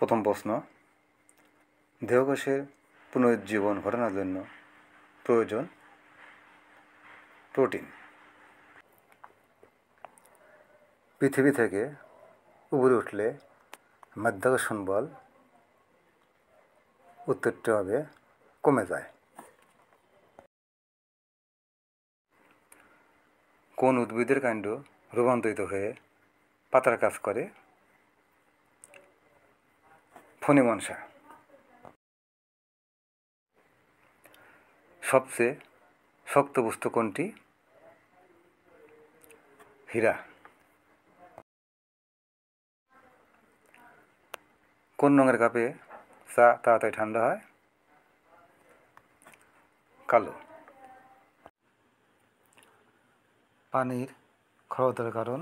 প্রথম প্রশ্ন, দেহকোষের পুনরুজ্জীবন ঘটানোর জন্য প্রয়োজন প্রোটিন। পৃথিবী থেকে উপরে উঠলে মাধ্যাকর্ষণ বল উত্তরটি হবে কমে যায়। কোন উদ্ভিদের কাণ্ড রূপান্তরিত হয়ে পাতার কাজ করে? ফণিমনসা। সবচেয়ে শক্ত বস্তু কোনটি? হীরা। কোন রঙের কাপে চা তাড়াতাড়ি ঠান্ডা হয়? কালো। পানির ক্ষরতার কারণ?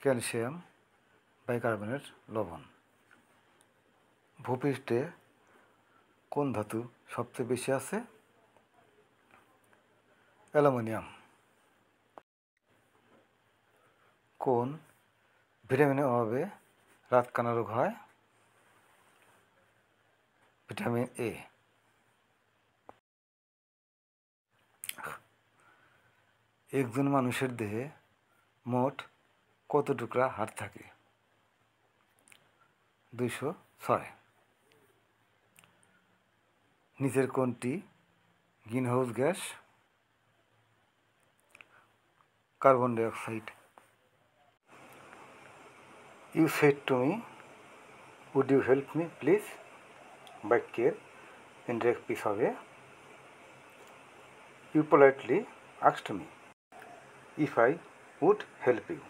ক্যালসিয়াম বাইকার্বনেট লবণ। ভূপৃষ্ঠে কোন ধাতু সবচেয়ে বেশি আছে? অ্যালুমিনিয়াম। কোন ভিটামিনের অভাবে রাতকানা রোগ হয়? Vitamin A. একজন মানুষের দেহে মোট কত টুকরা হাড় থাকে? 206। নিচের কোনটি greenhouse gas? Carbon dioxide. You said to me, would you help me please? বাক্যের ইনডাইরেক্ট পিস হবে you politely asked me if I would help you.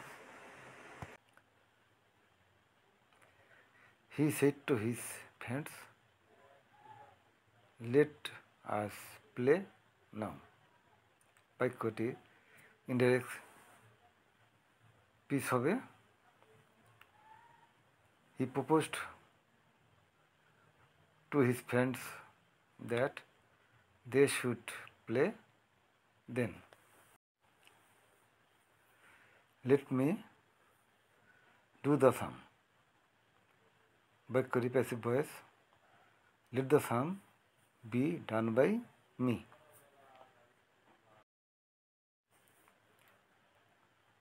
He said to his friends, let us play now. বাক্যটি indirect speech হবে he proposed to his friends that they should play then. Let me do the sum. বাক্যটি passive voice. Let the sum be done by me.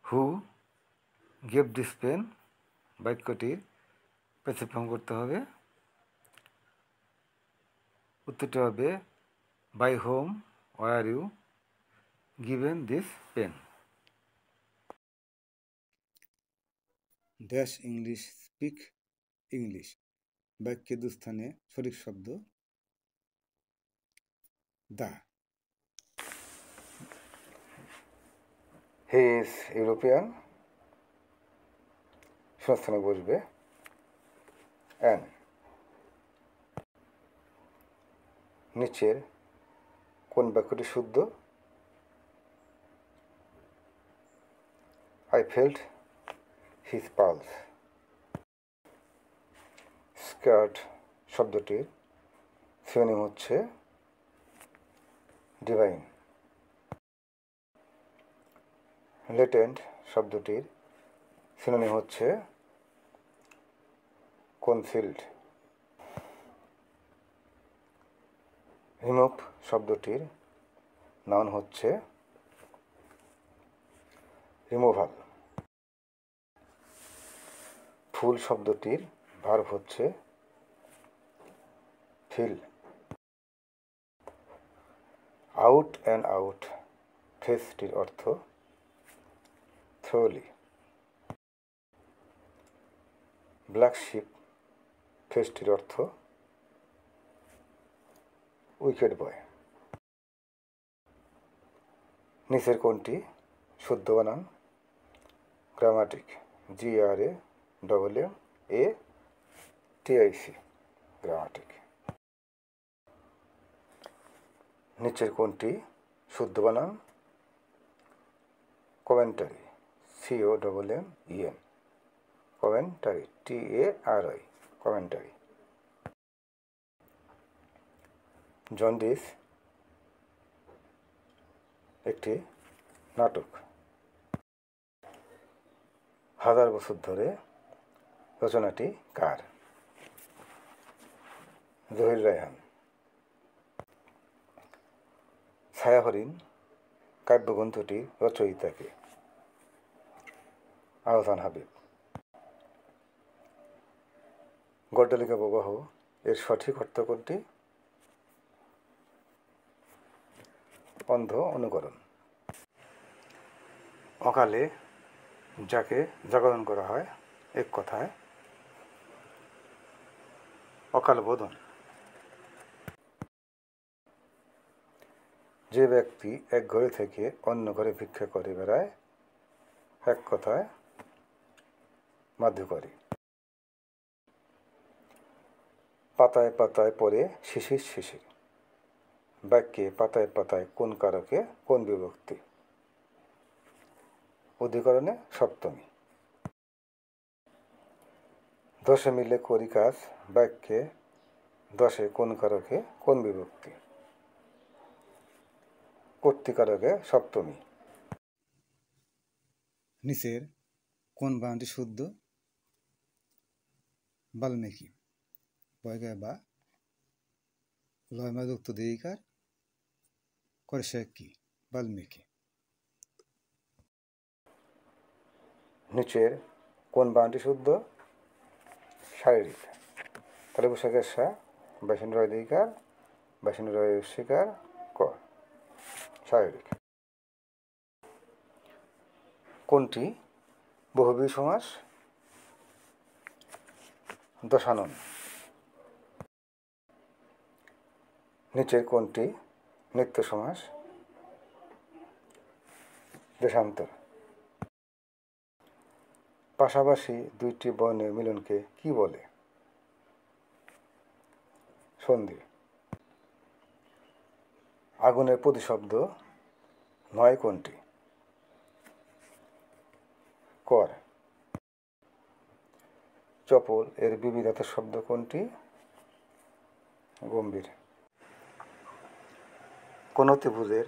Who gave this pen? বাক্যটির passive form করতে হবে। উত্তরটি হবে by whom were you given this pen? Dash English speak English. বাক্যের দুস্থানে সঠিক শব্দ দা। He is European. শূন্যস্থানে বসবে অ্যান। নিচের কোন বাক্যটি শুদ্ধ? I felt his pulse. Skirt শব্দটির সিনোনিম হচ্ছে ডিভাইন। লেটেন্ট শব্দটির সিনোনিম হচ্ছে কনসিল্ড। রিমুভ শব্দটির নাউন হচ্ছে রিমুভাল। ফুল শব্দটির ভার্ব হচ্ছে ফিল। আউট অ্যান্ড আউট ফ্রেজটির অর্থ থ্রোলি। ব্ল্যাক শিপ ফ্রেজটির অর্থ উইকেট বয়। নিচের কোনটি শুদ্ধ বানান? Grammatic GRAMATIC grammatic. নিচের কোনটি শুদ্ধ বানান? Commentary COMMEN commentary TARI commentary. Jaundice একটি নাটক। 1000 বছর ধরে রচনাটি কার? জহির রায়হান। ছায়া হরিণ কাব্যগ্রন্থটির রচয়িতা কে? আহসান হাবিব। গড্ডলিকা প্রবাহ এর সঠিক অর্থ কোনটি? অন্ধ অনুকরণ। অকালে যাকে জাগরণ করা হয় এক কথায় অকাল বোধন। যে ব্যক্তি এক ঘরে থেকে অন্য ঘরে ভিক্ষা করে বেড়ায় এক কথায় মাধ্যকরী। পাতায় পাতায় পড়ে শিশির শিশির। বাক্যে পাতায় পাতায় কোন কারকে কোন বিভক্তি? অধিকরণে সপ্তমী। দশে মিলে করি কাজ বাক্যে দশে কোন কারকে কোন বিভক্তি? কর্তৃকারকে সপ্তমী। নিচের কোন বানানটি শুদ্ধ? বাল্মীকি। বয়গায় বা লয়মাযুক্ত দীর্ঘিকার করে সে কি? বাল্মীকি। নিচের কোন বানানটি শুদ্ধ? শারীরিক। তাহলে পোশাকের সা বাসিন রয় দীর্ঘিকার বাসিন রয় স্বীকার ক শারীরিক। কোনটি বহুব্রীহি সমাস? দশানন। নিচের কোনটি নিত্য সমাস? দেশান্তর। পাশাপাশি দুইটি বর্ণের মিলনকে কি বলে? সন্ধি। আগুনের প্রতিশব্দ নয় কোনটি? কর। চপল এর বিবিধার্থ শব্দ কোনটি? গম্ভীর। কোন ত্রিভুজের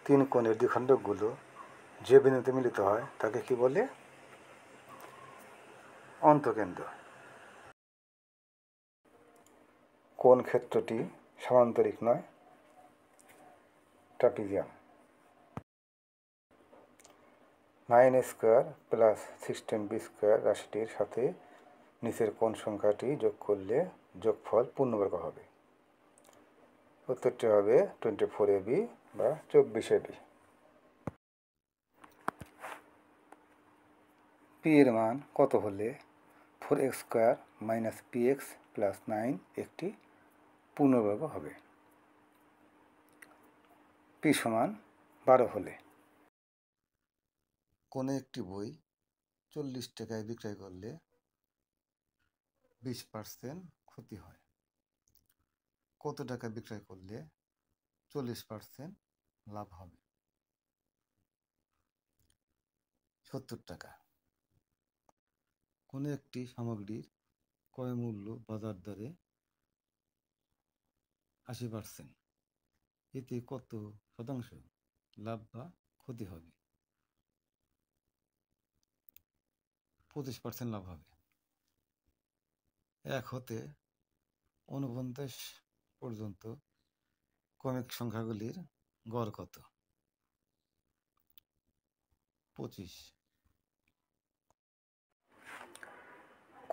তিন কোণের দ্বিখণ্ডকগুলো যে বিন্দুতে মিলিত হয় তাকে কি বলে? অন্তঃকেন্দ্র। কোন ক্ষেত্রটি সামান্তরিক নয়? ট্রাপিজিয়াম। 9a² প্লাস 16b² রাশিটির সাথে নিচের কোন সংখ্যাটি যোগ করলে যোগফল পূর্ণবর্গ হবে? উত্তরটি হবে 24ab বা 24ab। পি এর মান কত হলে 4x² মাইনাস px প্লাস 9 একটি পূর্ণবর্গ হবে? পি সমান 12 হলে। কোনো একটি বই 40 টাকায় বিক্রয় করলে 20% ক্ষতি হয়। কত টাকা বিক্রয় করলে 40% লাভ হবে? 70 টাকা। কোনো একটি সামগ্রীর ক্রয় মূল্য বাজার দরে 80%, এতে কত শতাংশ লাভ বা ক্ষতি হবে? 25% লাভ হবে। 1 হতে 49 পর্যন্ত ক্রমিক সংখ্যাগুলির গড় কত? 25।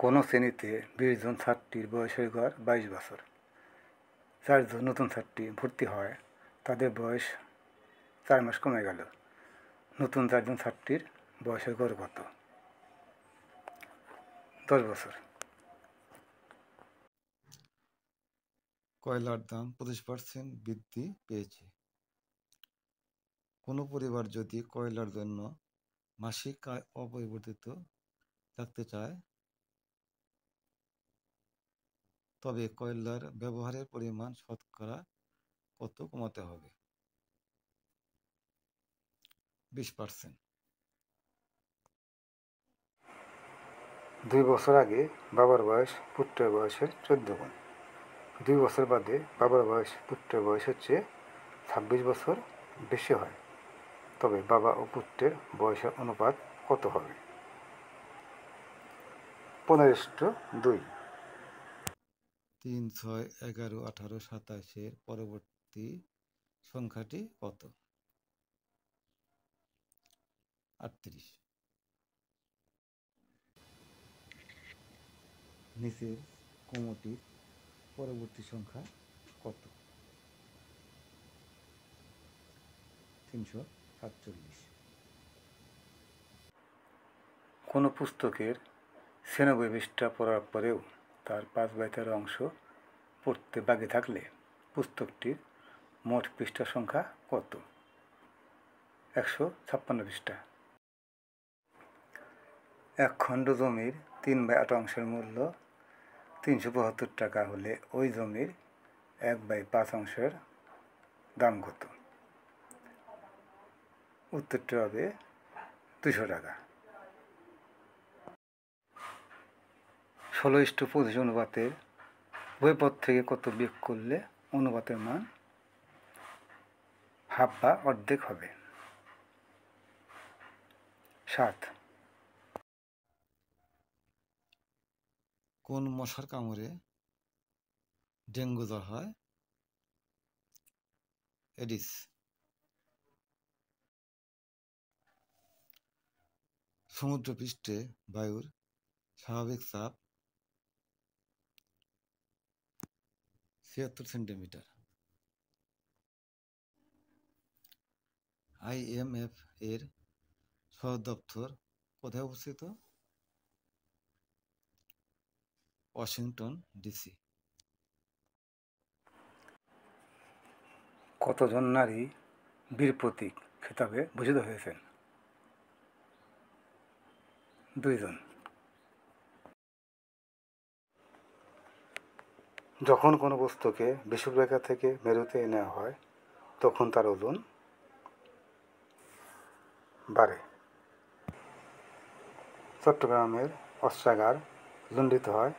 কোনো শ্রেণীতে 20 জন ছাত্রীর বয়সের গড় 22 বছর। 4 জন নতুন ছাত্রী ভর্তি হয়, তাদের বয়স 4 মাস কমে গেল। নতুন 4 জন ছাত্রীর বয়সের গড় কত? 10 বছর। কয়লার দাম 25% বৃদ্ধি পেয়েছে। কোনো পরিবার যদি কয়লার জন্য মাসিক আয় অপরিবর্তিত রাখতে চায় তবে কয়লার ব্যবহারের পরিমাণ শতকরা কত কমাতে হবে? 20%। 2 বছর আগে বাবার বয়স পুত্রের বয়সের 14 গুণ। 2 বছর বাদে বাবার বয়স পুত্রের বয়সের চেয়ে 26 বছর বেশি হয়, তবে বাবা ও পুত্রের বয়সের অনুপাত কত হবে? 15:2। 3, 6, 11, 18, 27 পরবর্তী সংখ্যাটি কত? 38। নিচের ক্রমটির পরবর্তী সংখ্যা কত? 347। কোনো পুস্তকের 96 পৃষ্ঠা পড়ার পরেও তার 5/4 অংশ পড়তে বাকি থাকলে পুস্তকটির মোট পৃষ্ঠা সংখ্যা কত? 156 পৃষ্ঠা। এক খণ্ড জমির 3/8 অংশের মূল্য 372 টাকা হলে ওই জমির 1/5 অংশের দাম কত? উত্তরটি হবে 200 টাকা। 16:25 অনুপাতের উভয় থেকে কত বিয়োগ করলে অনুপাতের মান হাফ বা অর্ধেক হবে? 7। কোন মশার কামড়ে ডেঙ্গু জ্বর হয়? এডিস। সমুদ্রপৃষ্ঠে বায়ুর স্বাভাবিক চাপ 76 সেন্টিমিটার। IMF এর সদর দপ্তর কোথায় অবস্থিত? Washington DC. কতজন নারী বীর প্রতীক খেতাবে ভূষিত হয়েছেন? 2 জন। যখন কোনো বস্তুকে বিষুবরেখা থেকে মেরুতে নেওয়া হয় তখন তার ওজন বাড়ে। চট্টগ্রামের অস্ত্রাগার লুণ্ঠিত হয়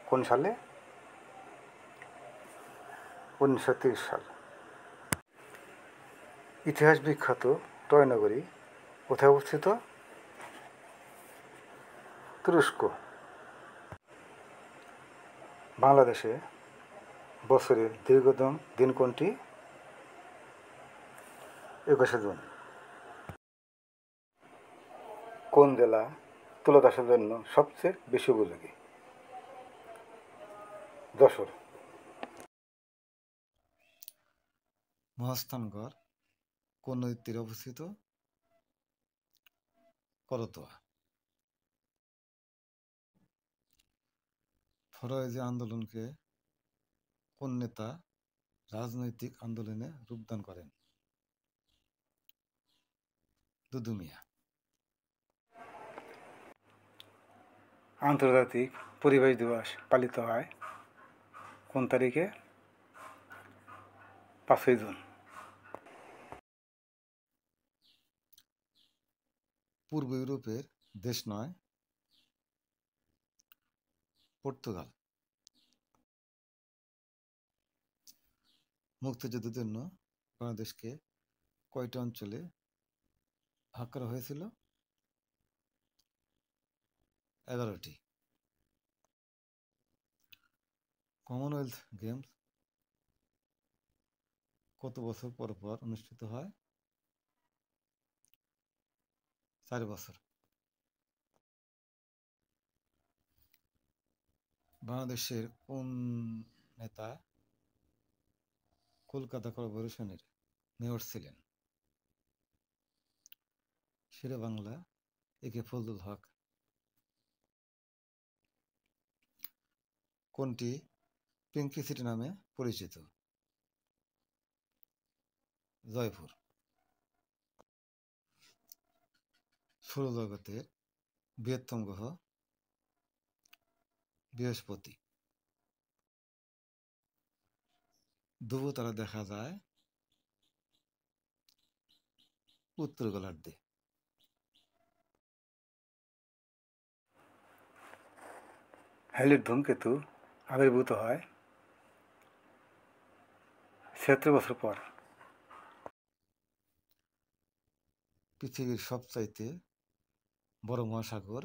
কোন সালে? 1930 সাল। ইতিহাস বিখ্যাত ট্রয় নগরী কোথায় অবস্থিত? তুরস্ক। বাংলাদেশে বছরের দীর্ঘতম দিন কোনটি? 21 জুন। কোন জেলা তুলা চাষের জন্য সবচেয়ে বেশি উপযোগী? যশোর। মহাস্থানগড় কোন নদীর তীরে অবস্থিত? করতোয়া। ফরাজি আন্দোলনকে কোন নেতা রাজনৈতিক আন্দোলনে রূপদান করেন? দুদু মিয়া। আন্তর্জাতিক পরিবেশ দিবস পালিত হয় কোন তারিখে? 5 জুন। পূর্ব ইউরোপের দেশ নয়? পর্তুগাল। মুক্তিযুদ্ধের জন্য বাংলাদেশকে কয়টি অঞ্চলে ভাগ করা হয়েছিল? 11টি। কমনওয়েলথ গেমস কত বছর পর পর অনুষ্ঠিত হয়? 4 বছর। বাংলাদেশের কোন নেতা কলকাতা কর্পোরেশনের মেয়র ছিলেন? শেরেবাংলা একে ফজলুল হক। কোনটি পিঙ্কি সিটি নামে পরিচিত? জয়পুর। সৌরজগতের বৃহত্তম গ্রহ? বৃহস্পতি। ধ্রুব তারা দেখা যায় উত্তর গোলার্ধে। হ্যালির ধূমকেতু আবির্ভূত হয় 76 বছর পর। পৃথিবীর সবচাইতে বড় মহাসাগর?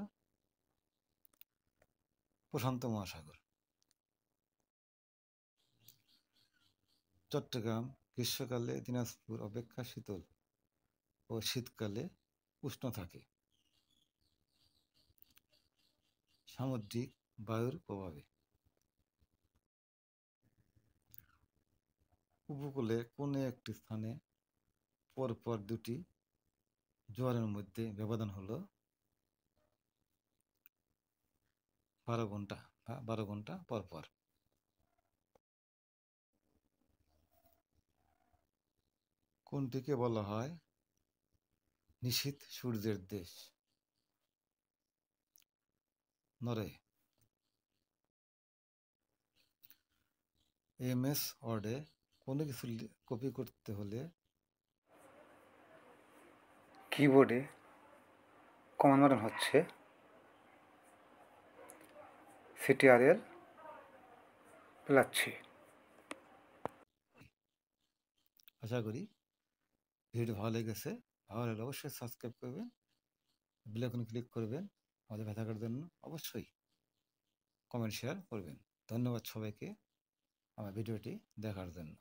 প্রশান্ত মহাসাগর। চট্টগ্রাম গ্রীষ্মকালে দিনাজপুর অপেক্ষা শীতল ও শীতকালে উষ্ণ থাকে সামুদ্রিক বায়ুর প্রভাবে। উপকূলে কোনো একটি স্থানে পরপর দুটি জোয়ারের মধ্যে ব্যবধান হলো 12 ঘন্টা পরপর। কোনটিকে বলা হয় নিশীথ সূর্যের দেশ? নরওয়ে। MS ওয়ার্ডে কোনো কিছু কপি করতে হলে কিবোর্ডে কমান্ড বাটন হচ্ছে CTRL+C। আশা করি ভিডিও ভালো লেগেছে। ভালো লাগলে অবশ্যই সাবস্ক্রাইব করবেন, বেল আইকনে ক্লিক করবেন। আমাদের ভালো থাকার জন্য অবশ্যই কমেন্ট শেয়ার করবেন। ধন্যবাদ সবাইকে আমার ভিডিওটি দেখার জন্য।